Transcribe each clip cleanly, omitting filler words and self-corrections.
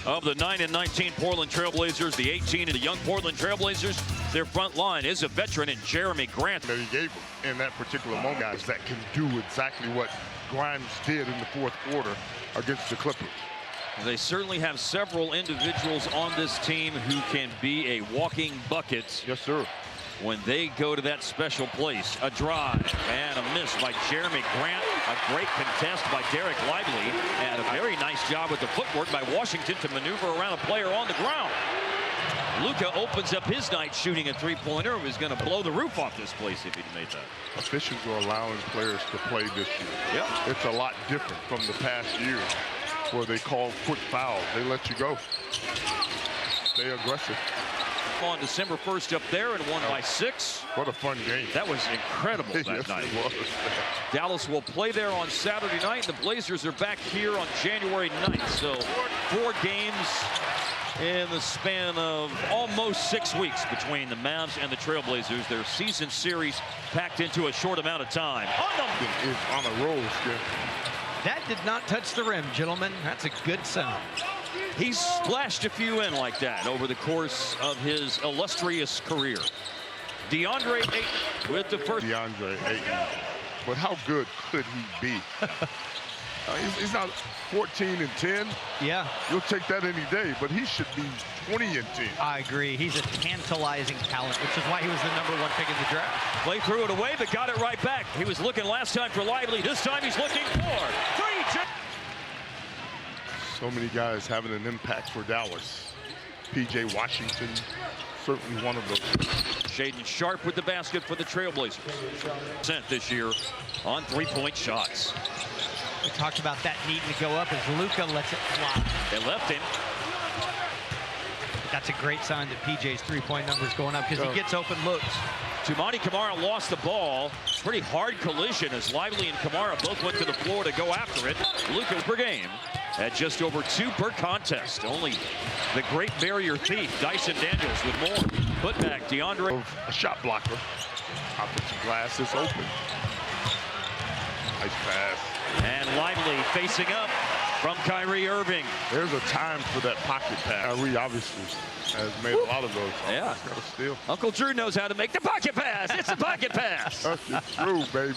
of the 9-19 Portland Trailblazers, the 18 of the young Portland Trailblazers. Their front line is a veteran in Jeremy Grant. That he gave him in that particular moment, guys that can do exactly what Grimes did in the fourth quarter against the Clippers. They certainly have several individuals on this team who can be a walking bucket. Yes, sir. When they go to that special place. A drive and a miss by Jeremy Grant. A great contest by Derek Lively. And a very nice job with the footwork by Washington to maneuver around a player on the ground. Luka opens up his night shooting a three-pointer. He was going to blow the roof off this place if he'd made that. Officials are allowing players to play this year. Yep. It's a lot different from the past years where they call quick fouls. They let you go. Stay aggressive. On December 1st up there and won by 6. What a fun game. That was incredible that yes, night. It was. Dallas will play there on Saturday night. The Blazers are back here on January 9th. So 4 games in the span of almost 6 weeks between the Mavs and the Trailblazers. Their season series packed into a short amount of time. Is on a roll, Skip. That did not touch the rim, gentlemen. That's a good sign. He's splashed a few in like that over the course of his illustrious career. DeAndre Ayton with the first. DeAndre Ayton. But how good could he be? He's not 14 and 10. Yeah. You'll take that any day, but he should be 20 and 10. I agree. He's a tantalizing talent, which is why he was the #1 pick in the draft. Play threw it away, but got it right back. He was looking last time for Lively. This time he's looking for 3. So many guys having an impact for Dallas. P.J. Washington, certainly one of those. Shaedon Sharpe with the basket for the Trailblazers. This year on 3-point shots. We talked about that needing to go up as Luka lets it fly. They left him. That's a great sign that PJ's 3-point number's going up because he gets open looks. Toumani Camara lost the ball. Pretty hard collision as Lively and Camara both went to the floor to go after it. Luka per game at just over 2 per contest. Only the great barrier thief, Dyson Daniels, with more. Putback, DeAndre. A shot blocker. Offensive glass is open. Nice pass. And Lively facing up from Kyrie Irving. There's a time for that pocket pass. Kyrie obviously has made a lot of those. Yeah. Got a steal. Uncle Drew knows how to make the pocket pass. It's a pocket pass. That's true, baby.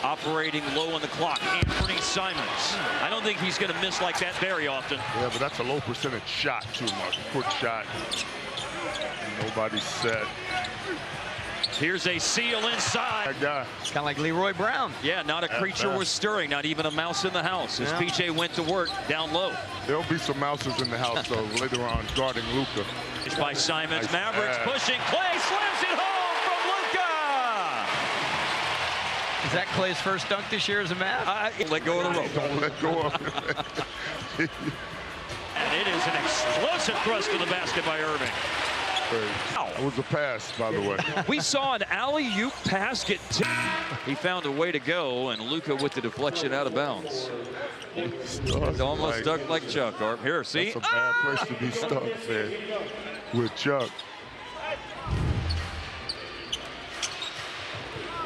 Operating low on the clock, Anthony Simons. I don't think he's going to miss like that very often. Yeah, but that's a low percentage shot too much. Quick shot. Nobody's set. Here's a seal inside. That guy. Kind of like Leroy Brown. Yeah, not a creature was stirring, not even a mouse in the house as PJ went to work down low. There'll be some mouses in the house, though, later on guarding Luka. It's by Simons. Nice Mavericks pass. pushing. Clay slams it home from Luka. Is that Clay's first dunk this year as a Mav? Let go of the rope. Don't let go of it. And it is an explosive thrust to the basket by Irving. It was a pass, by the way. We saw an alley-oop pass get tipped. He found a way to go, and Luka with the deflection out of bounds. It's almost stuck like Chuck. Here, see? That's a bad place to be stuck, man, with Chuck.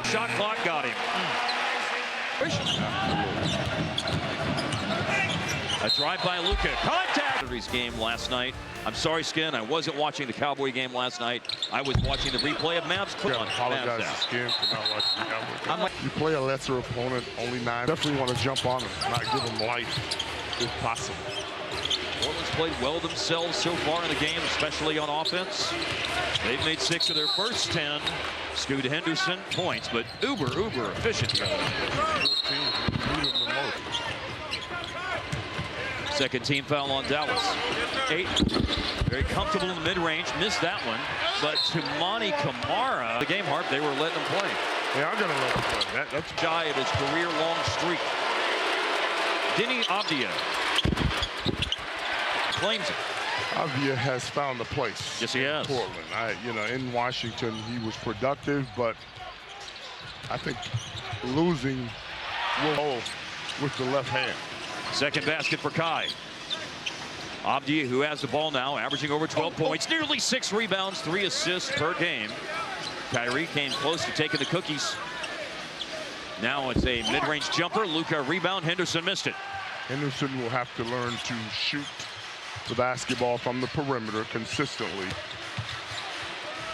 Shot clock got him. A drive by Luka. Contact! His game last night. I'm sorry, Skin. I wasn't watching the Cowboy game last night. I was watching the replay of Mavs. Yeah, apologize to Skin for not watching the Cowboy game. You play a lesser opponent, only 9. Definitely want to jump on him, not give him life if possible. Portland's played well themselves so far in the game, especially on offense. They've made 6 of their first 10. Scoot Henderson points, but uber efficient. 14, need him the most. Second team foul on Dallas. 8. Very comfortable in the mid-range. Missed that one. But Toumani Camara, the game, Harp, they were letting him play. Yeah, I'm going to let him play. That's shy of his career-long streak. Deni Avdija claims it. Avdija has found a place. Yes, he has. In Portland. In Washington, he was productive, but I think losing will with the left hand. Second basket for Kai. Avdija, who has the ball now, averaging over 12 points, nearly 6 rebounds, 3 assists per game. Kyrie came close to taking the cookies. Now it's a mid-range jumper. Luka rebound. Henderson missed it. Henderson will have to learn to shoot the basketball from the perimeter consistently.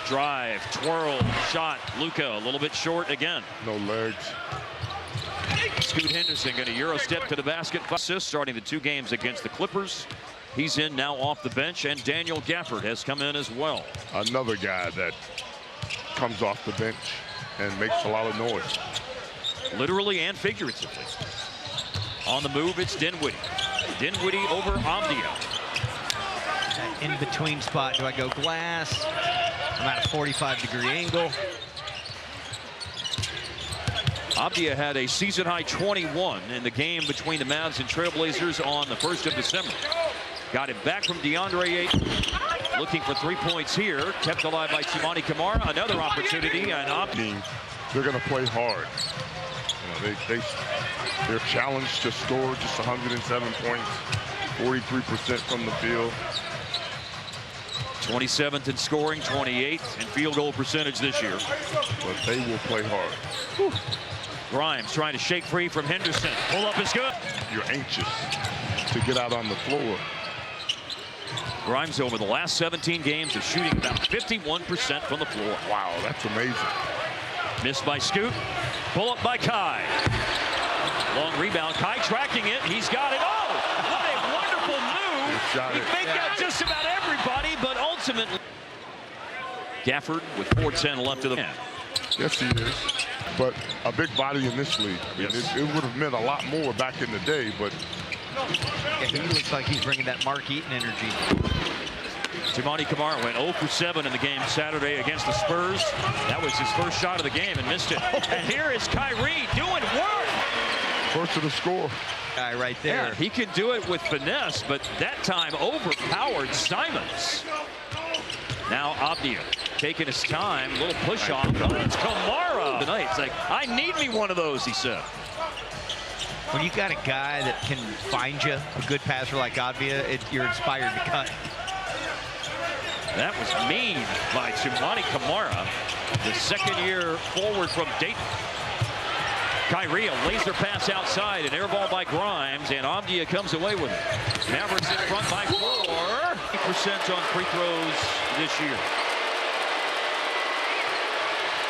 Drive, twirl, shot. Luka a little bit short again. No legs. Scoot Henderson going to Euro step to the basket. Assist starting the 2 games against the Clippers. He's in now off the bench, and Daniel Gafford has come in as well. Another guy that comes off the bench and makes a lot of noise. Literally and figuratively. On the move, it's Dinwiddie. Dinwiddie over Amdia. In between spot. Do I go glass? I'm at a 45-degree angle. Amdia had a season-high 21 in the game between the Mavs and Trailblazers on the 1st of December. Got it back from DeAndre Ayton. Looking for 3 points here. Kept alive by Chimani Kamara. Another opportunity. And they're going to play hard. You know, they're challenged to score just 107 points, 43% from the field. 27th in scoring, 28th in field goal percentage this year. But they will play hard. Whew. Grimes trying to shake free from Henderson. Pull up is good. You're anxious to get out on the floor. Grimes over the last 17 games is shooting about 51% from the floor. Wow, that's amazing. Missed by Scoot. Pull up by Kai. Long rebound. Kai tracking it. He's got it. Oh, what a wonderful move. He faked out just about everybody, but ultimately. Gafford with 4:10 left of the game. Yes, he is. But a big body in this league. Yes. It would have meant a lot more back in the day, but yeah, he looks like he's bringing that Mark Eaton energy. Chimani Kamara went 0 for 7 in the game Saturday against the Spurs. That was his first shot of the game and missed it. And here is Kyrie doing work. First to the score. Guy right there. Yeah, he can do it with finesse, but that time overpowered Simons. Now Amdia taking his time, little push off. Oh, it's Kamara tonight. It's like, I need me one of those, he said. When you got a guy that can find you, a good passer like Amdia, you're inspired to cut. That was mean by Chimani Kamara, the second-year forward from Dayton. Kyrie, a laser pass outside, an air ball by Grimes, and Amdia comes away with it. Mavericks in front by 4. 8% on free throws this year.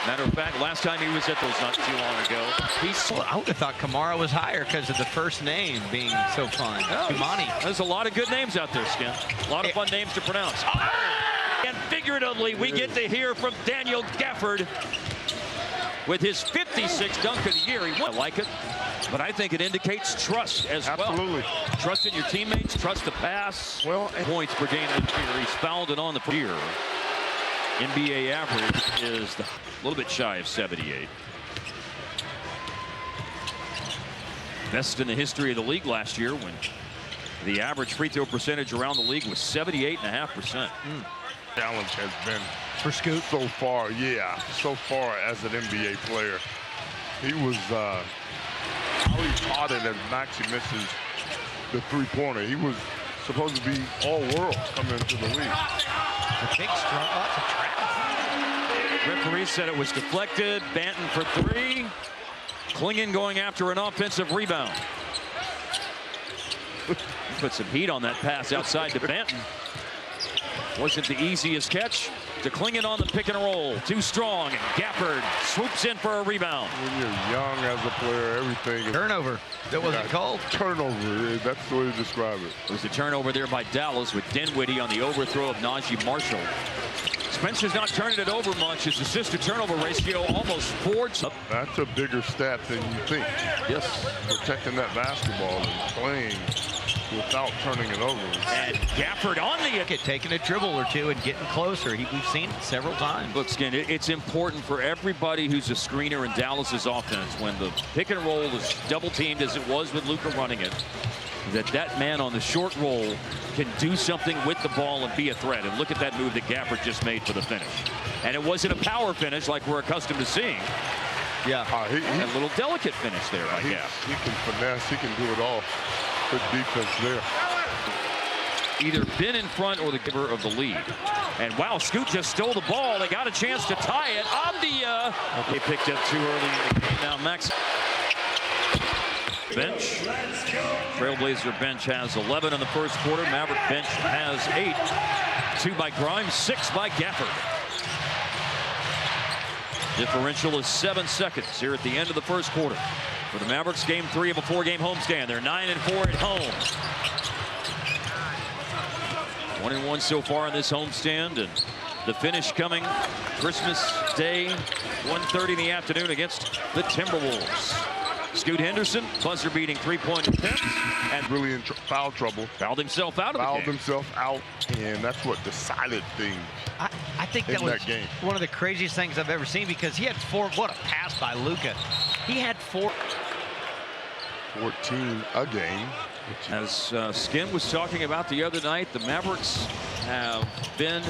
Matter of fact, last time he was at those not too long ago. Well, I would have thought Kamara was higher because of the first name being so fun. Chimani. There's a lot of good names out there, Skin. A lot of fun names to pronounce. Oh! And figuratively, we get to hear from Daniel Gafford with his 56th dunk of the year. He won't like it, but I think it indicates trust as well. Absolutely. Trust in your teammates, trust the pass. Well, points per game this year. He's fouled it on the year. NBA average is a little bit shy of 78. Best in the history of the league last year when the average free throw percentage around the league was 78.5%. Challenge has been for Scoot so far, so far as an NBA player. He was how he taught it as Maxey misses the three-pointer. He was supposed to be all-world coming into the league. The big strong, lots of traffic. Referee said it was deflected. Banton for 3. Klingon going after an offensive rebound. Put some heat on that pass outside to Banton. Wasn't the easiest catch. To Klingon on the pick and roll. Too strong. And Gafford swoops in for a rebound. When you're young as a player, everything is turnover. That wasn't called. Turnover. That's the way to describe it. It was a turnover there by Dallas with Dinwiddie on the overthrow of Najee Marshall. Spencer's not turning it over much. His assist-to-turnover ratio almost 4. That's a bigger stat than you think. Yes. Protecting that basketball and playing without turning it over. And Gafford on the taking a dribble or two and getting closer. We've seen it several times. Look, Skin, it's important for everybody who's a screener in Dallas's offense when the pick and roll is double teamed as it was with Luka running it, that man on the short roll can do something with the ball and be a threat. And look at that move that Gafford just made for the finish. And it wasn't a power finish like we're accustomed to seeing. Yeah. A little delicate finish there by Gaff. He can finesse. He can do it all. Good defense there. Either been in front or the giver of the lead. And wow, Scoot just stole the ball. They got a chance to tie it. Amdia. They picked up too early in the game. Now Max. bench. Trailblazer bench has 11 in the first quarter. Maverick bench has 8. 2 by Grimes, 6 by Gafford. Differential is 7 seconds here at the end of the first quarter. For the Mavericks, game 3 of a 4-game homestand. They're 9-4 at home. 1-1 so far in this homestand, and the finish coming Christmas Day, 1:30 in the afternoon against the Timberwolves. Scoot Henderson, buzzer-beating three-point attempt, and Really in foul trouble. fouled himself out of the Fouled game. himself out, and that's what decided things. I think that in was that game. one of the craziest things I've ever seen, because he had 4. What a pass by Luka. He had 4. 14 a game. As Skin was talking about the other night, the Mavericks have been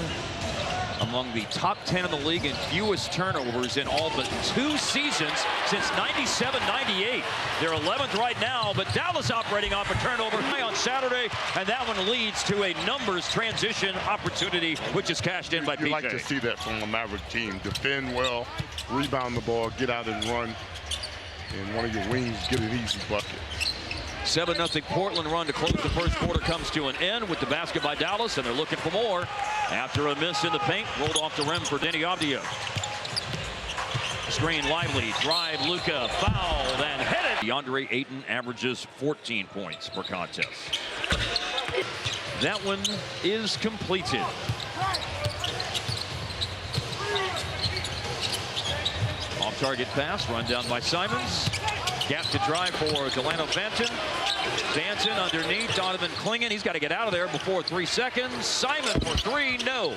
among the top 10 in the league in fewest turnovers in all but 2 seasons since 97-98. They're 11th right now, but Dallas operating off a turnover on Saturday, and that one leads to a numbers transition opportunity, which is cashed in by PJ. You like to see that from a Maverick team. Defend well, rebound the ball, get out and run, and one of your wings get an easy bucket. 7-0 Portland run to close the first quarter comes to an end with the basket by Dallas, and they're looking for more after a miss in the paint. Rolled off the rim for Denny Avdia. Screen Lively, drive Luka, fouled and headed. DeAndre Ayton averages 14 points per contest. That one is completed. Off-target pass, run down by Simons. Gap to drive for Delano Banton. Banton underneath Donovan Clingan. He's got to get out of there before 3 seconds. Simon for 3, no.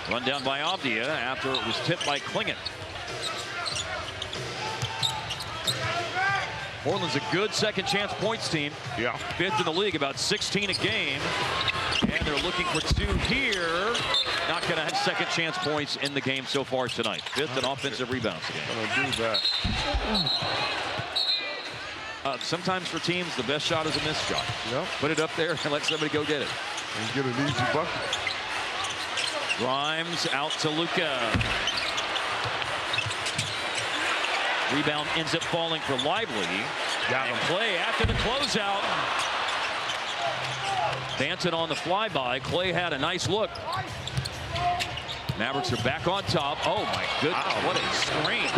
Run down by Avdia after it was tipped by Clingan. Portland's a good second chance points team. Yeah. 5th in the league, about 16 a game. And they're looking for 2 here. Not going to have second chance points in the game so far tonight. 5th in offensive rebounds again. Gonna do that. Sometimes for teams, the best shot is a missed shot. Yep. Put it up there and let somebody go get it. And get an easy bucket. Grimes out to Luka. Rebound ends up falling for Lively. Got him. Clay after the closeout. Banton on the flyby. Clay had a nice look. Mavericks are back on top. Oh my goodness, what a screen.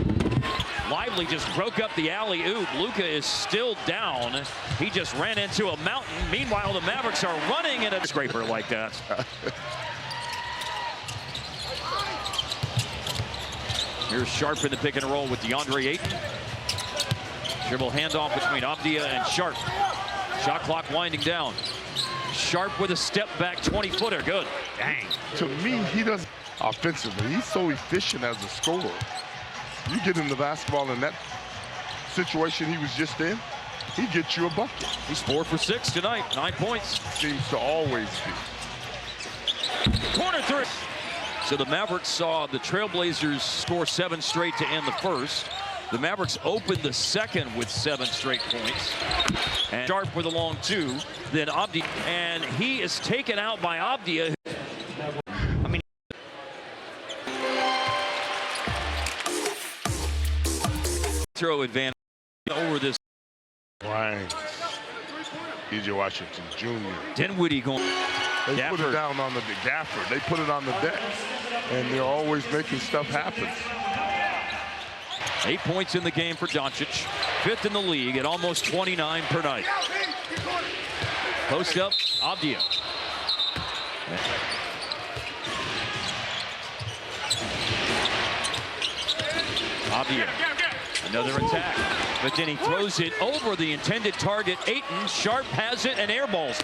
Lively just broke up the alley-oop. Luka is still down. He just ran into a mountain. Meanwhile, the Mavericks are running in a scraper like that. Here's Sharp in the pick and roll with DeAndre Ayton. Dribble handoff between Avdia and Sharp. Shot clock winding down. Sharp with a step back 20-footer. Good. Dang. To me, he doesn't offensively. He's so efficient as a scorer. You get him the basketball in that situation he was just in, he gets you a bucket. He's 4 for 6 tonight. 9 points. Seems to always be. Corner 3. So the Mavericks saw the Trailblazers score 7 straight to end the first. The Mavericks opened the second with 7 straight points. And Sharp with a long 2. Then Avdia, and he is taken out by Avdia. I mean, Throw advantage over this. Right. PJ Washington Jr. Dinwiddie going. They put Gafford. it down on the Gafford. They put it on the deck. And they're always making stuff happen. 8 points in the game for Doncic. 5th in the league at almost 29 per night. Post up, Avdia. Avdia. Another attack. But then he throws it over the intended target. Ayton. Sharp has it and airballs.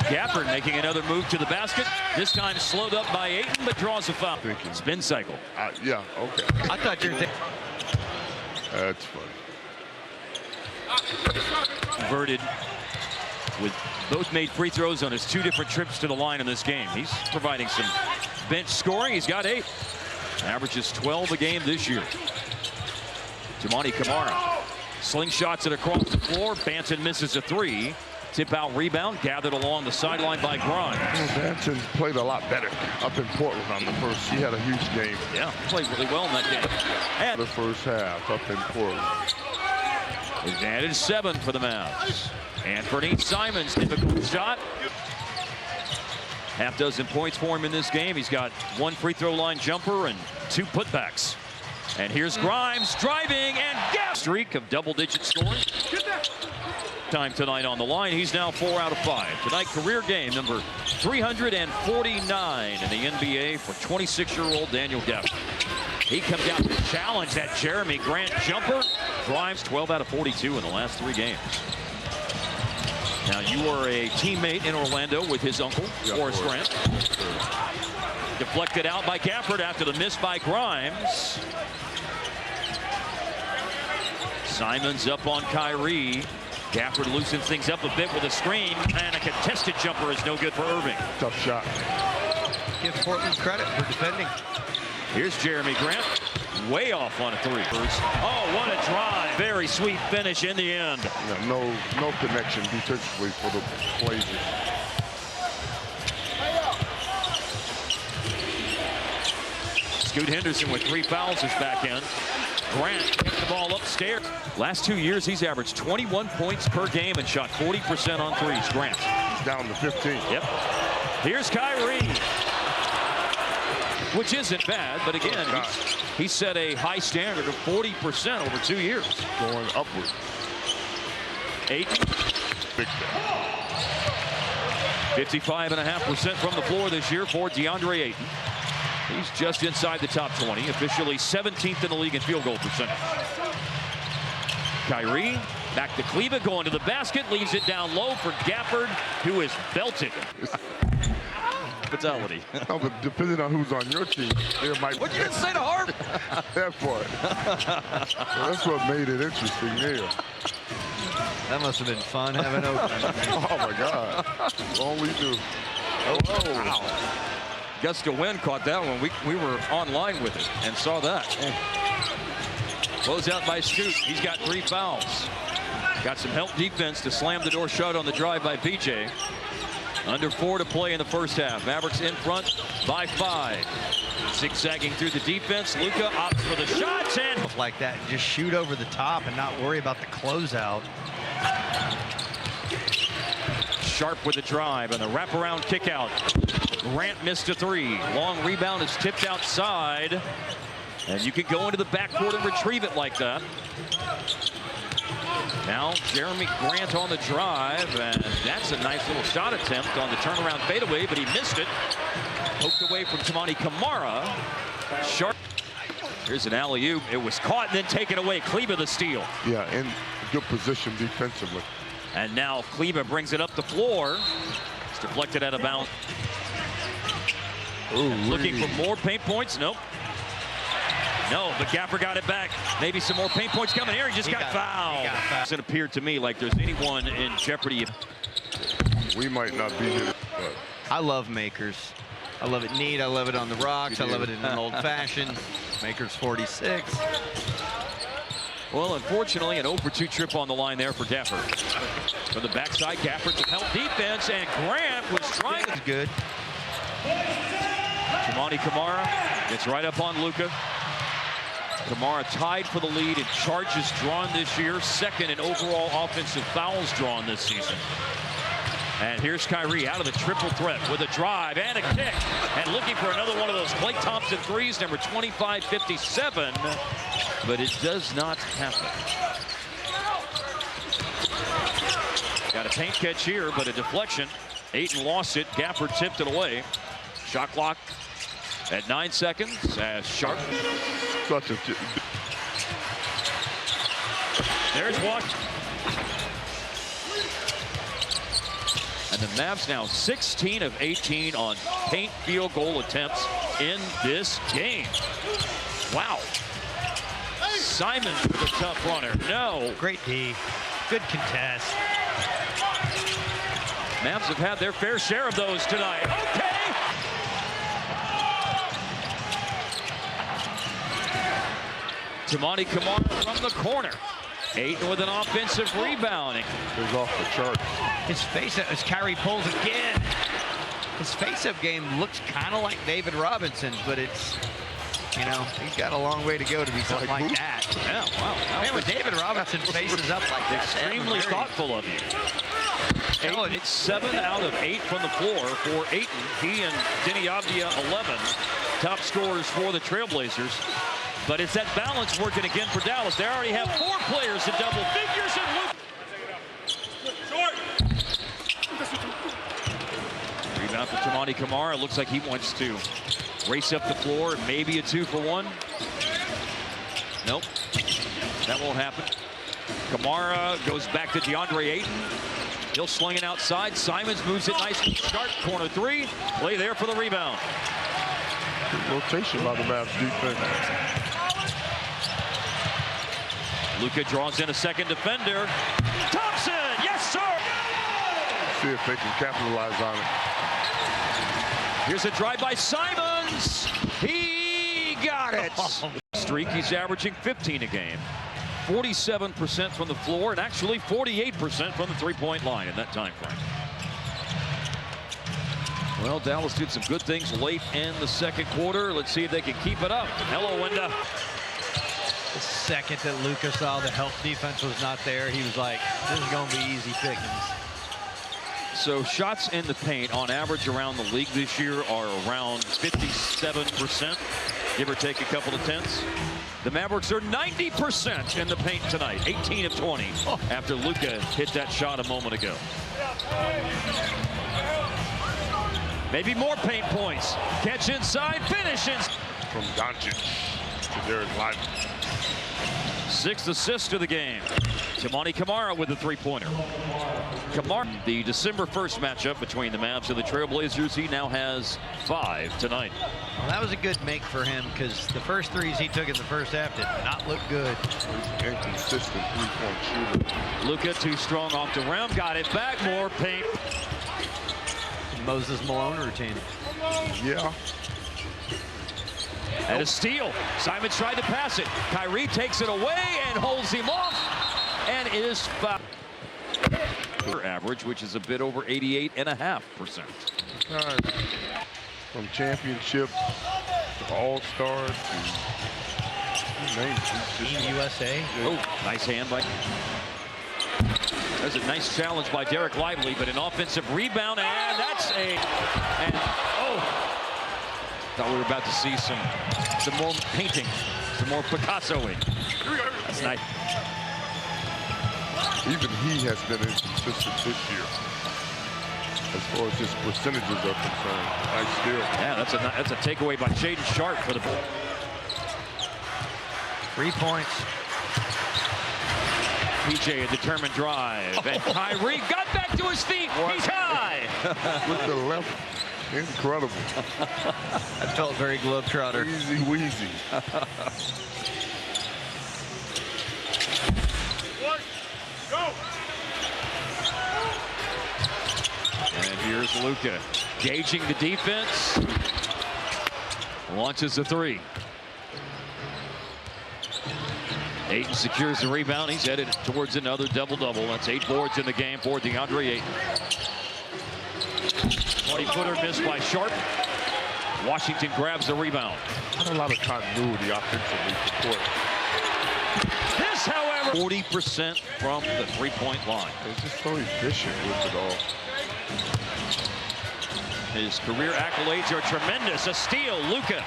Gafford making another move to the basket. This time slowed up by Ayton, but draws a foul. Spin cycle. Yeah, okay. I thought you were thinking. That's funny. Converted with both made free throws on his 2 different trips to the line in this game. He's providing some bench scoring. He's got 8. Averages 12 a game this year. Toumani Camara slingshots it across the floor. Banton misses a 3. Tip out rebound gathered along the sideline by Grimes. Danson played a lot better up in Portland on the first. He had a huge game. Yeah, played really well in that game. And the first half up in Portland. Advantage 7 for the Mavs. Anthony Simons, difficult shot. Half dozen points for him in this game. He's got 1 free throw line jumper and 2 putbacks. And here's Grimes driving and streak of double-digit scoring. Time tonight on the line. He's now 4 out of 5. Tonight, career game number 349 in the NBA for 26-year-old Daniel Gafford. He comes out to challenge that Jeremy Grant jumper. Grimes 12 out of 42 in the last 3 games. Now, you were a teammate in Orlando with his uncle, Horace Grant. Deflected out by Gafford after the miss by Grimes. Simons up on Kyrie. Gafford loosens things up a bit with a screen, and a contested jumper is no good for Irving. Tough shot. Give Portland credit for defending. Here's Jeremy Grant, way off on a 3. Oh, what a drive. Very sweet finish in the end. Yeah, no connection defensively for the Blazers. Scoot Henderson with 3 fouls this back end. Grant kicked the ball upstairs. Last 2 years, he's averaged 21 points per game and shot 40% on 3s. Grant. He's down to 15. Yep. Here's Kyrie, which isn't bad, but again, he set a high standard of 40% over 2 years. Going upward. 8. Big 55.5% from the floor this year for DeAndre Ayton. He's just inside the top 20, officially 17th in the league in field goal percentage. Kyrie back to Kleber, going to the basket, leaves it down low for Gafford, who is belted. Fatality. No, but depending on who's on your team, there might. What you gonna say to Harp? That part. That's what made it interesting there. That must have been fun having open. Oh my God. Only do. Oh, wow. Gust of wind caught that one. We were online with it and saw that. Close out by Scoot. He's got 3 fouls. Got some help defense to slam the door shut on the drive by PJ. Under 4 to play in the first half. Mavericks in front by 5. Zigzagging through the defense. Luka opts for the shots and Like that, just shoot over the top and not worry about the closeout. Sharp with the drive and the wraparound kick out. Grant missed a 3. Long rebound is tipped outside. And you can go into the backcourt and retrieve it like that. Now Jeremy Grant on the drive, and that's a nice little shot attempt on the turnaround fadeaway, but he missed it. Poked away from Tamani Kamara. Sharp. Here's an alley-oop. It was caught and then taken away. Kleber the steal. Yeah, in good position defensively. And now Kleber brings it up the floor. It's deflected out of bounds. Looking for more paint points. Nope. No, but Gafford got it back. Maybe some more paint points coming here. He just got fouled. It doesn't appear to me like there's anyone in jeopardy. We might not be here. I love makers. I love it neat. I love it on the rocks. I love it in an old fashioned. Makers 46. Well, unfortunately, an 0-for-2 trip on the line there for Gafford. From the backside, Gafford to help defense, and Grant was trying. That's good. Tamani Kamara gets right up on Luka. Kamara tied for the lead in charges drawn this year, 2nd in overall offensive fouls drawn this season. And here's Kyrie out of the triple threat with a drive and a kick. And looking for another one of those Klay Thompson threes, number 25-57. But it does not happen. Got a paint catch here, but a deflection. Ayton lost it. Gafford tipped it away. Shot clock at 9 seconds as Sharp. Such a. There's one. And the Mavs now 16 of 18 on paint field goal attempts in this game. Wow. Simon with a tough runner. No. Great D. Good contest. Mavs have had their fair share of those tonight. Okay. Tamani Kamara from the corner. Ayton with an offensive rebound. It's off the charts. His face-up, as Kyrie pulls again. His face-up game looks kind of like David Robinson's, but it's, you know, he's got a long way to go to be something like that. Yeah, wow. Man, when David Robinson faces up like that, Extremely thoughtful of you. Ayton, it's 7 out of 8 from the floor for Ayton. He and Denny Avdia, 11 top scorers for the Trailblazers. But it's that balance working again for Dallas. They already have 4 players in double figures, and Luke. Rebound for Toumani Camara. Looks like he wants to race up the floor. Maybe a 2-for-1. Nope, that won't happen. Camara goes back to DeAndre Ayton. He'll sling it outside. Simons moves it nicely. Sharp corner 3. Play there for the rebound. Good rotation by the Mavs defense. Luka draws in a second defender. Thompson, yes sir! See if they can capitalize on it. Here's a drive by Simons. He got it. Streak, he's averaging 15 a game. 47% from the floor and actually 48% from the three-point line in that time frame. Well, Dallas did some good things late in the second quarter. Let's see if they can keep it up. Hello, Wenda. The second that Luka saw the help defense was not there, he was like, this is going to be easy pickings. So shots in the paint on average around the league this year are around 57%, give or take a couple of tenths. The Mavericks are 90% in the paint tonight, 18 of 20 after Luka hit that shot a moment ago. Maybe more paint points. Catch inside, finishes. From Doncic to Derek Lively. 6th assist of the game. Toumani Camara with the three-pointer. Camara, the December 1st matchup between the Mavs and the Trailblazers. He now has 5 tonight. Well, that was a good make for him because the first threes he took in the first half did not look good. Inconsistent three-point shooter. Luka too strong off the rim. Got it back. More paint. Moses Malone routine. Yeah. And a steal. Simons tried to pass it. Kyrie takes it away and holds him off and is fouled. Average, which is a bit over 88.5%. From championship to all-star to Team USA. Oh, nice hand by. There's a nice challenge by Derek Lively, but an offensive rebound, and that's a. And oh, thought we were about to see some more painting, some more Picasso-ing. That's nice. Even he has been inconsistent this year as far as his percentages are concerned. Nice steal. Yeah, that's a takeaway by Shaedon Sharpe for the 3 points. PJ, a determined drive, and Kyrie got back to his feet. What? He's high. With the left. Incredible. That felt very globetrotter. Easy Weezy. And here's Luka gauging the defense. Launches the 3. Ayton secures the rebound. He's headed towards another double-double. That's 8 boards in the game for DeAndre Ayton. 20-footer missed by Sharpe. Washington grabs the rebound. Not a lot of continuity offensively for court. This, however, 40% from the three-point line. He's just so efficient with it all. His career accolades are tremendous. A steal, Luka.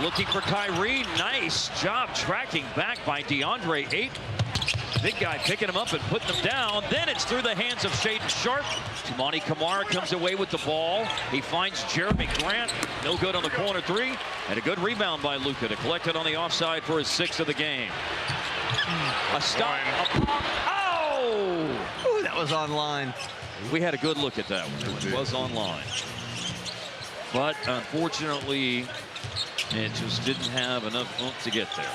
Looking for Kyrie. Nice job tracking back by DeAndre Ayton. Big guy picking him up and putting him down. Then it's through the hands of Shaedon Sharpe. Toumani Camara comes away with the ball. He finds Jeremy Grant. No good on the corner 3. And a good rebound by Luka to collect it on the offside for his 6th of the game. A stop. A pop. Oh! Ooh, that was on line. We had a good look at that one. It was online. But unfortunately, it just didn't have enough oomph to get there.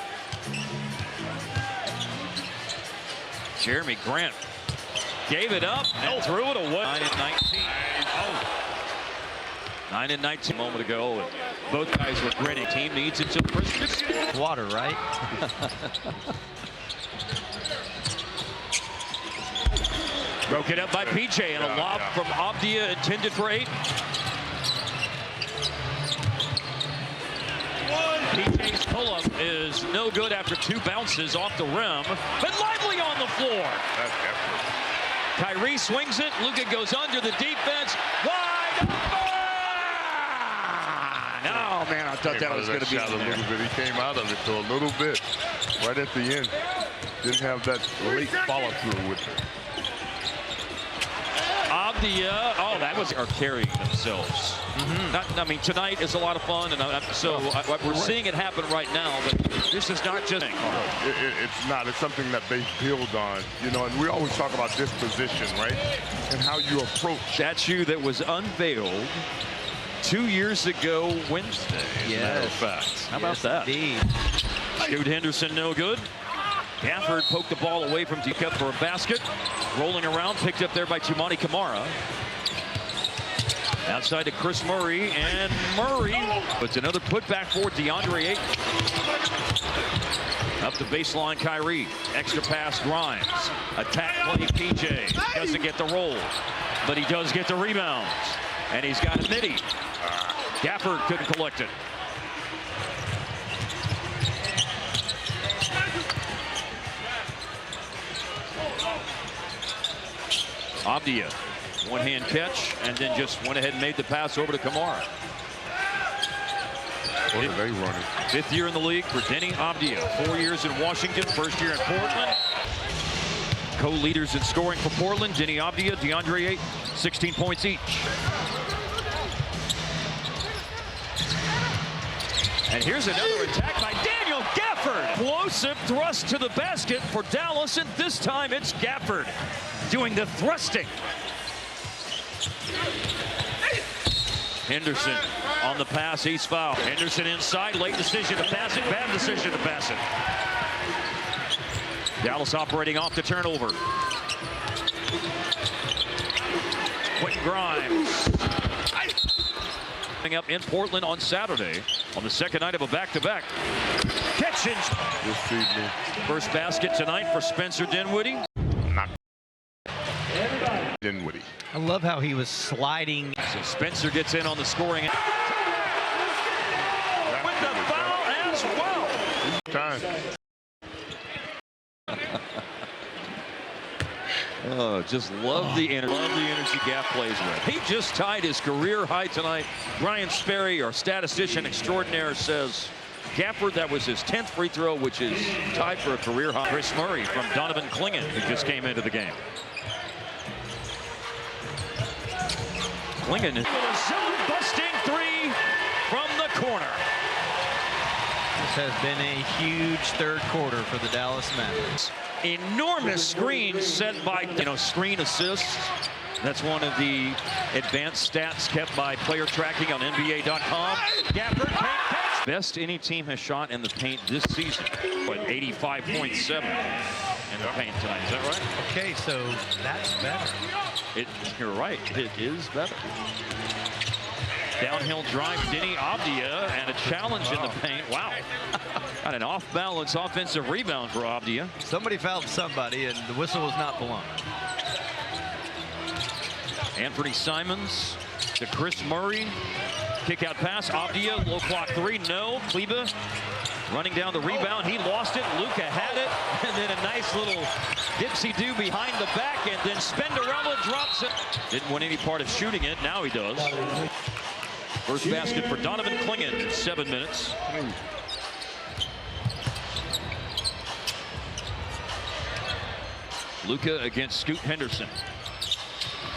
Jeremy Grant gave it up and threw it away. 9 and 19. Oh. 9 and 19 a moment ago. And both guys were grinning. Team needs it till Christmas. Water, right? Broken up by PJ, and a lob from Abdia intended for 8. PJ's pull-up is no good after 2 bounces off the rim, but Lively on the floor. Kyrie swings it. Luka goes under the defense. Wide open! Oh, man, I thought that was going to be a little bit. He came out of it for a little bit right at the end. Didn't have that late follow-through with it. Abdia, that was are carrying themselves. I mean, tonight is a lot of fun, and we're seeing it happen right now. But this is not just. It's not. It's something that they build on, you know. And we always talk about disposition, right? And how you approach. Statue that was unveiled 2 years ago Wednesday. As a matter of fact. How about that? Indeed. Scoot Henderson, no good. Gafford poked the ball away from Duquette for a basket. Rolling around, picked up there by Tumani Kamara. Outside to Chris Murray, and Murray puts another putback for DeAndre Ayton. Up the baseline, Kyrie. Extra pass, Grimes. Attack play, PJ. Doesn't get the roll, but he does get the rebounds. And he's got a midi. Gafford couldn't collect it. Abdia, one-hand catch, and then just went ahead and made the pass over to Kamara. What are they running? 5th year in the league for Denny Abdia. 4 years in Washington, 1st year in Portland. Co-leaders in scoring for Portland, Denny Abdia, DeAndre Ayton, 16 points each. And here's another attack by Daniel Gafford. Explosive thrust to the basket for Dallas, and this time it's Gafford doing the thrusting. Henderson on the pass, he's fouled. Henderson inside, late decision to pass it, bad decision to pass it. Dallas operating off the turnover. Quentin Grimes. Coming up in Portland on Saturday on the 2nd night of a back-to-back. Catching. First basket tonight for Spencer Dinwiddie. Dinwiddie. I love how he was sliding. So Spencer gets in on the scoring. With the foul as well. Time. Oh, just love the energy. Love the energy Gaff plays with. He just tied his career high tonight. Brian Sperry, our statistician extraordinaire, says Gafford, that was his 10th free throw, which is tied for a career high. Chris Murray from Donovan Clingan, who just came into the game. Clingan, a zone-busting 3 from the corner. This has been a huge 3rd quarter for the Dallas Mavericks. Enormous screen set by, screen assists. That's one of the advanced stats kept by player tracking on NBA.com. Gafford, paint. Best any team has shot in the paint this season. 85.7 in the paint tonight. Is that right? Okay, so that's better. You're right. It is better. Downhill drive, Denny Abdia, and a challenge in the paint. Wow. Got an off-balance offensive rebound for Abdia. Somebody fouled somebody, and the whistle was not blown. Anthony Simons to Chris Murray. Kick out pass. Abdia, low clock 3. No. Kleba running down the rebound. He lost it. Luka had it. And then a nice little dipsy-do behind the back. And then Spendarella drops it. Didn't want any part of shooting it. Now he does. First basket for Donovan Clingan in 7 minutes. Luka against Scoot Henderson.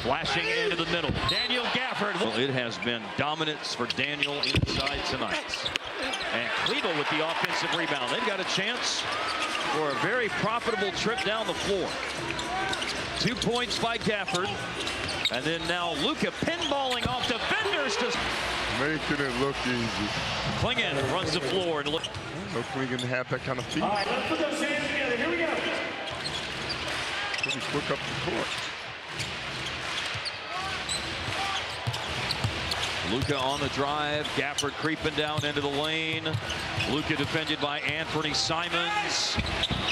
Flashing into the middle. Daniel Gafford. Well, it has been dominance for Daniel inside tonight. And Cleveland with the offensive rebound. They've got a chance for a very profitable trip down the floor. 2 points by Gafford. And then now Luka pinballing off defenders to making it look easy. Clingan runs the floor and look. No Clingan had that kind of feet. All right, let's put those hands together. Here we go. Pretty quick up the court. Luka on the drive. Gafford creeping down into the lane. Luka defended by Anthony Simons.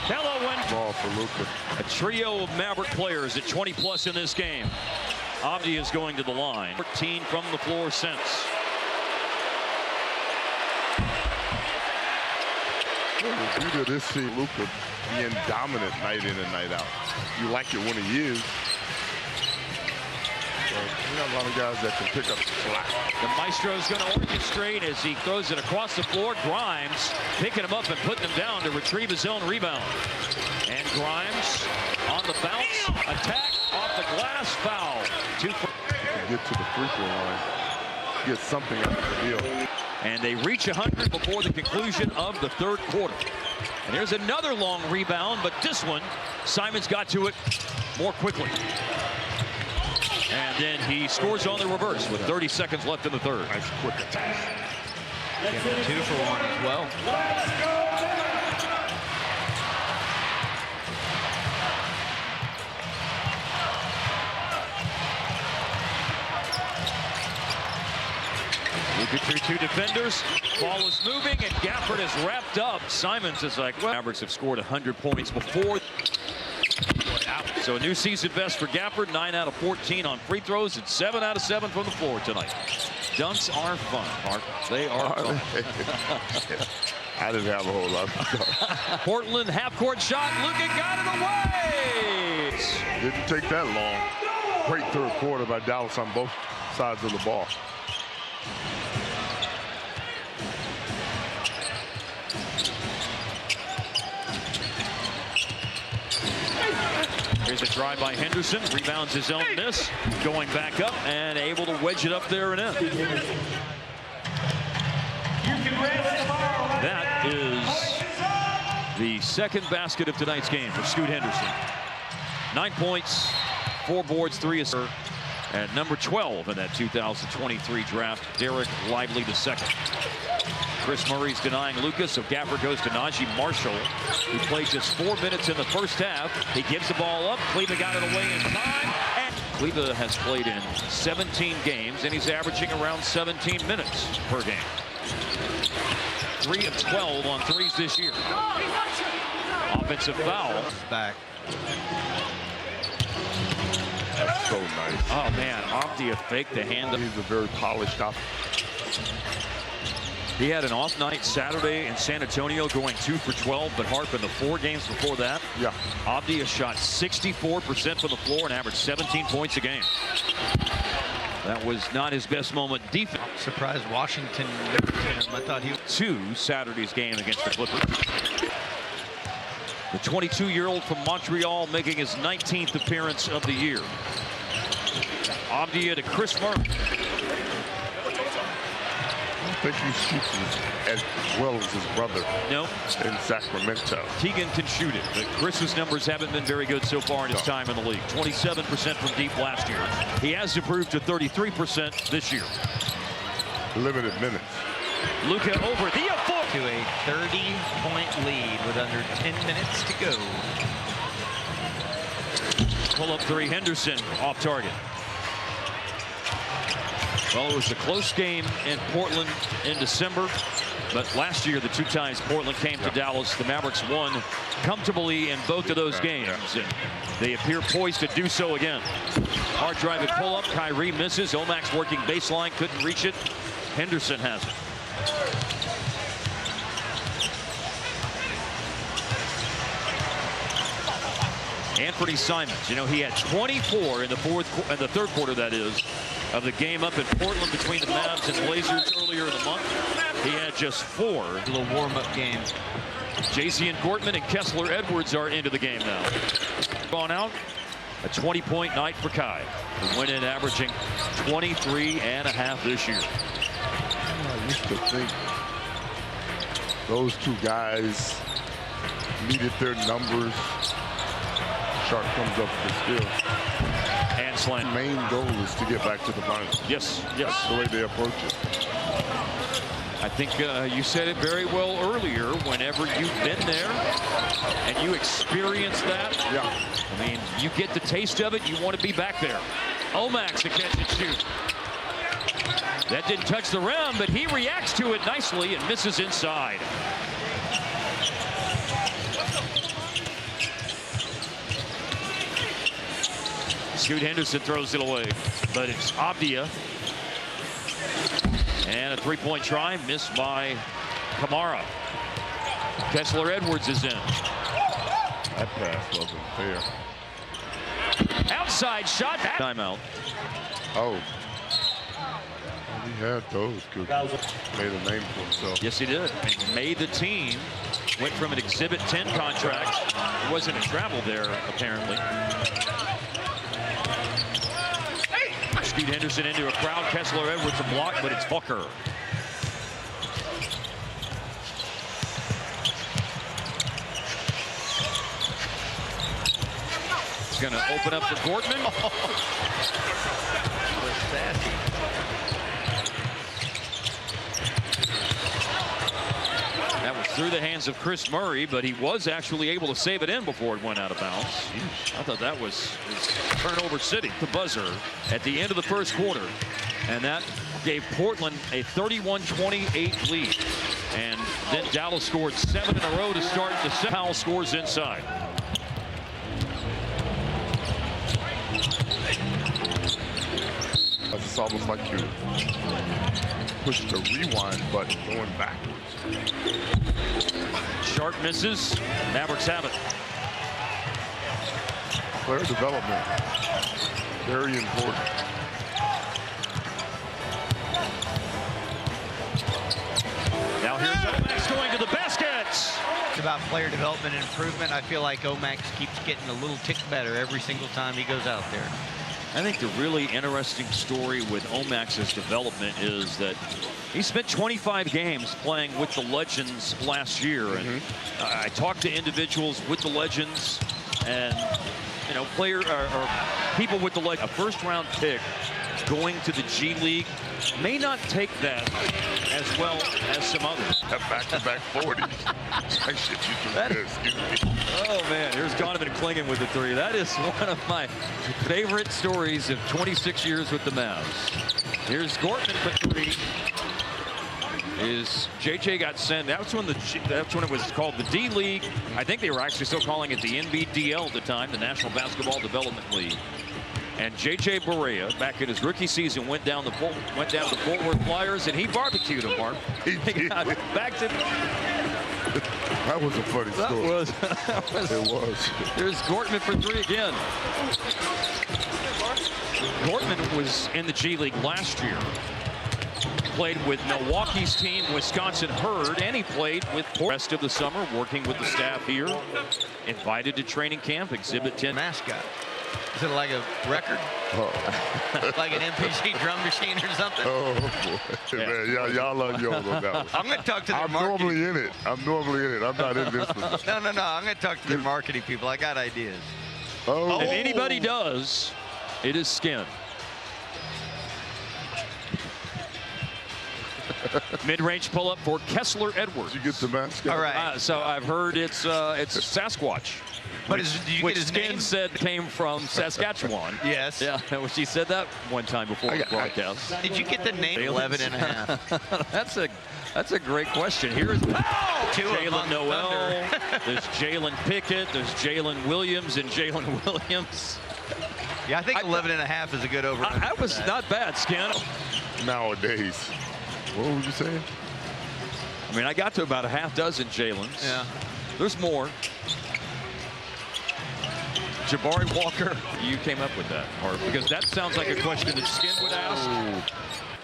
Hello, Ball for Luka. a trio of Maverick players at 20+ in this game. Abdi is going to the line. 14 from the floor since. The beauty of this team, Luka being dominant night in and night out. You like it when he is. So we got a lot of guys that can pick up the slack. The Maestro's going to orchestrate as he throws it across the floor. Grimes picking him up and putting him down to retrieve his own rebound. And Grimes on the bounce. Attack off the glass. Foul. Get to the free throw line. Get something out of the deal. And they reach 100 before the conclusion of the third quarter. And there's another long rebound, but this one, Simons got to it more quickly. And then he scores on the reverse with 30 seconds left in the third. Nice quick attack. Give him 2 for 1 as well. Luka two defenders. Ball is moving, and Gafford is wrapped up. Simons is like, well, Mavericks have scored 100 points before. So a new season best for Gafford, 9 out of 14 on free throws, and 7 out of 7 from the floor tonight. Dunks are fun, Mark. They are fun. I didn't have a whole lot of stuff. Portland half-court shot. Luka got it away. Didn't take that long. Great third quarter by Dallas on both sides of the ball. Here's a drive by Henderson. Rebounds his own miss. Going back up and able to wedge it up there and in. That is the second basket of tonight's game for Scoot Henderson. 9 points, 4 boards, 3 assists. And number 12 in that 2023 draft, Derek Lively II. Chris Murray's denying Lucas, so Gafford goes to Najee Marshall, who played just 4 minutes in the first half. He gives the ball up. Kleba got it away in time. And Kleba has played in 17 games, and he's averaging around 17 minutes per game. 3 of 12 on threes this year. Offensive foul. Back. That's so nice. Oh, man. Abdi faked the hand. He's a very polished op. He had an off night Saturday in San Antonio going 2 for 12, but Harp in the 4 games before that. Yeah. Abdi has shot 64% from the floor and averaged 17 points a game. That was not his best moment defense. Surprised Washington. I thought he was 2 Saturday's game against the Clippers. The 22-year-old from Montreal making his 19th appearance of the year. Abdi to Chris Murray. I think he shoots as well as his brother. No. In Sacramento. Teagan can shoot it, but Chris's numbers haven't been very good so far in his time in the league. 27% from deep last year. He has improved to 33% this year. Limited minutes. Luka over the foot to a 30-point lead with under 10 minutes to go. Pull up 3, Henderson off target. Well, it was a close game in Portland in December, but last year, the 2 times Portland came to Dallas, the Mavericks won comfortably in both of those games, and they appear poised to do so again. Hard drive and pull up, Kyrie misses. Omax working baseline, couldn't reach it. Henderson has it. Anthony Simons, you know, he had 24 in the third quarter, that is, of the game up in Portland between the Mavs and Blazers earlier in the month. He had just 4. A little warm-up game. Jaycee and Gortman and Kessler Edwards are into the game now. Gone out. A 20-point night for Kai. He went in averaging 23.5 this year. I used to think those 2 guys needed their numbers. Sharp comes up with the steal. And slam. The main goal is to get back to the finals. Yes, yes. That's the way they approach it. I think you said it very well earlier. Whenever you've been there and you experience that, yeah. I mean, you get the taste of it. You want to be back there. Omax to catch and shoot. That didn't touch the rim, but he reacts to it nicely and misses inside. Scoot Henderson throws it away, but it's Abdia. And a three-point try missed by Kamara. Kessler Edwards is in. That pass wasn't fair. Outside shot. Timeout. Oh. He had those. Good. Made a name for himself. Yes, he did. And made the team. Went from an Exhibit 10 contract. There wasn't a travel there, apparently. Scoot Henderson into a crowd. Kessler Edwards a block, but it's Booker. It's going to open up for Gortman. That was through the hands of Chris Murray, but he was actually able to save it in before it went out of bounds. I thought that was turnover city. The buzzer at the end of the first quarter, and that gave Portland a 31-28 lead. And then Dallas scored 7 in a row to start the second. Powell scores inside. It's almost like you push the rewind button going backwards. Sharp misses. Mavericks have it. Player development, very important. Now here's Omax going to the basket. It's about player development and improvement. I feel like Omax keeps getting a little tick better every single time he goes out there. I think the really interesting story with Omax's development is that he spent 25 games playing with the Legends last year. And I talked to individuals with the Legends and, you know, or people with the Legends. A first-round pick going to the G League may not take that as well as some others. That back-to-back 40s. Like shit, you can do. Excuse me. Oh, man, here's Donovan Clingan with the three. That is one of my favorite stories of 26 years with the Mavs. Here's Gortman for three. JJ got sent. That's when it was called the D League. I think they were actually still calling it the NBDL at the time, the National Basketball Development League. And JJ Barea, back in his rookie season, went down to Fort Worth Flyers, and he barbecued him, Mark. He got back to. That was a funny story. It was. There's Gortman for three again. Gortman was in the G League last year. Played with Milwaukee's team, Wisconsin Herd, and he played with the rest of the summer working with the staff here. Invited to training camp, Exhibit 10. Mascot. Is it like a record? Oh. Like an MPC drum machine or something? Oh, boy. Yeah. Man, y'all love yours on that one. I'm going to talk to their I'm marketing. normally in it. I'm not in this one. No. I'm going to talk to their marketing people. I got ideas. Oh. If anybody does, it is Skin. Mid-range pull-up for Kessler Edwards. Did you get the mascot? All right. So I've heard it's Sasquatch. But did you Which get his Skin name? said came from Saskatchewan. Yes. Yeah, she said that one time before the broadcast. Did you get the name? 11 and a half. That's a great question. Here's Jalen among Noel. Thunder. There's Jalen Pickett. There's Jalen Williams and Jalen Williams. Yeah, I think 11 and a half is a good over. That was not bad, Skin. Nowadays. What were you saying? I mean, I got to about a half dozen Jalen's. Yeah. There's more. Jabari Walker, you came up with that, Harv, because that sounds like a question that Skin would ask. Oh.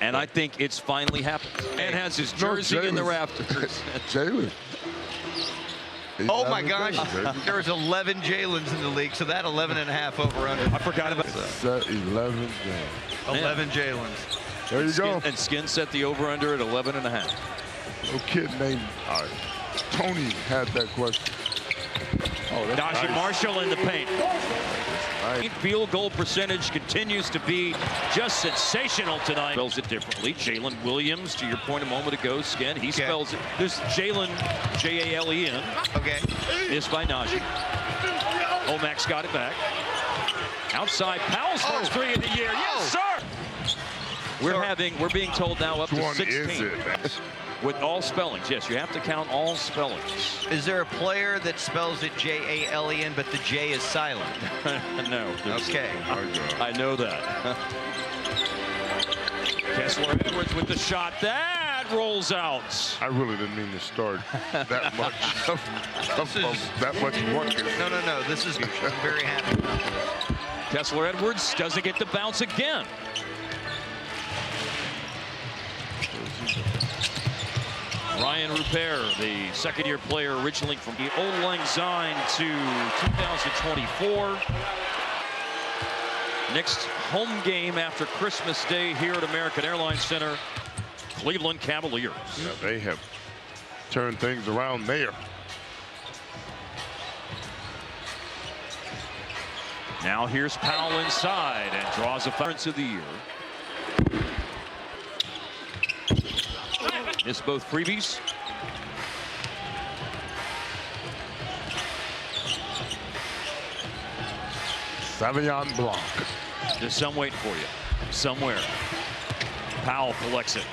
And I think it's finally happened. And has his jersey in the rafters. Jalen. Oh, my gosh. There's 11 Jalen's in the league, so that 11 and a half over under. I forgot about that. Set 11 games. 11 Jalen's. There you go. And Skin set the over-under at 11 and a half. No kid named Tony had that question. Oh, that's Najee nice. Marshall in the paint. Nice. Field goal percentage continues to be just sensational tonight. Spells it differently. Jalen Williams, to your point a moment ago, Skin, he spells it. There's Jalen, J-A-L-E-N. Okay. Missed by Najee. Omax got it back. Outside, Powell's first three of the year. Yes, sir! We're being told now up Which to one 16. is it? With all spellings. Yes, you have to count all spellings. Is there a player that spells it J-A-L-E-N, but the J is silent? No. Okay. I know that. Kessler Edwards with the shot. That rolls out. I really didn't mean to start that much of that much work. No. This is I'm very happy about this. Kessler Edwards doesn't get the bounce again. Ryan Rupert, the second-year player originally from the Old Lang Syne to 2024. Next home game after Christmas Day here at American Airlines Center, Cleveland Cavaliers. Yeah, they have turned things around there. Now here's Powell inside and draws a foul of the year. Missed both freebies. Savion Blanc. There's some waiting for you. Somewhere. Powell collects it.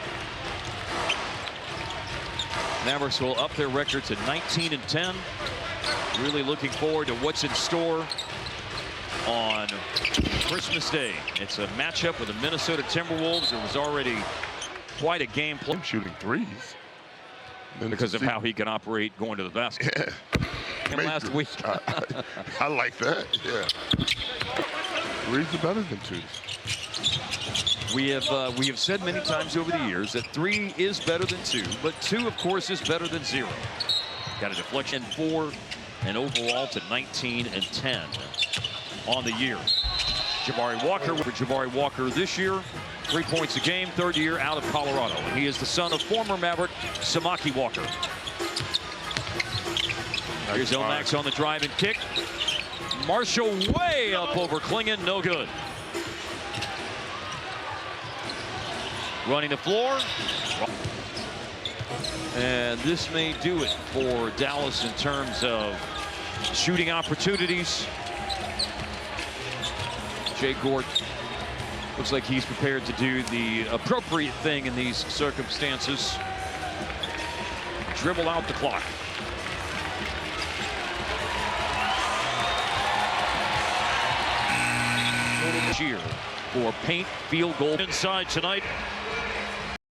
Mavericks will up their record to 19-10. Really looking forward to what's in store on Christmas Day. It's a matchup with the Minnesota Timberwolves. It was already quite a game plan. Shooting threes. Because of how he can operate going to the basket. Yeah. And last week. I like that. Yeah. Threes are better than twos. We have said many times over the years that 3 is better than 2, but 2, of course, is better than 0. Got a deflection 4, and overall to 19-10 on the year. Jabari Walker for Jabari Walker this year, 3 points a game, third year out of Colorado. And he is the son of former Maverick Samaki Walker. Here's Omax on the drive and kick. Marshall way up over Klingon, no good. Running the floor. And this may do it for Dallas in terms of shooting opportunities. Jay Gort looks like he's prepared to do the appropriate thing in these circumstances. Dribble out the clock. Cheer for paint field goal inside tonight.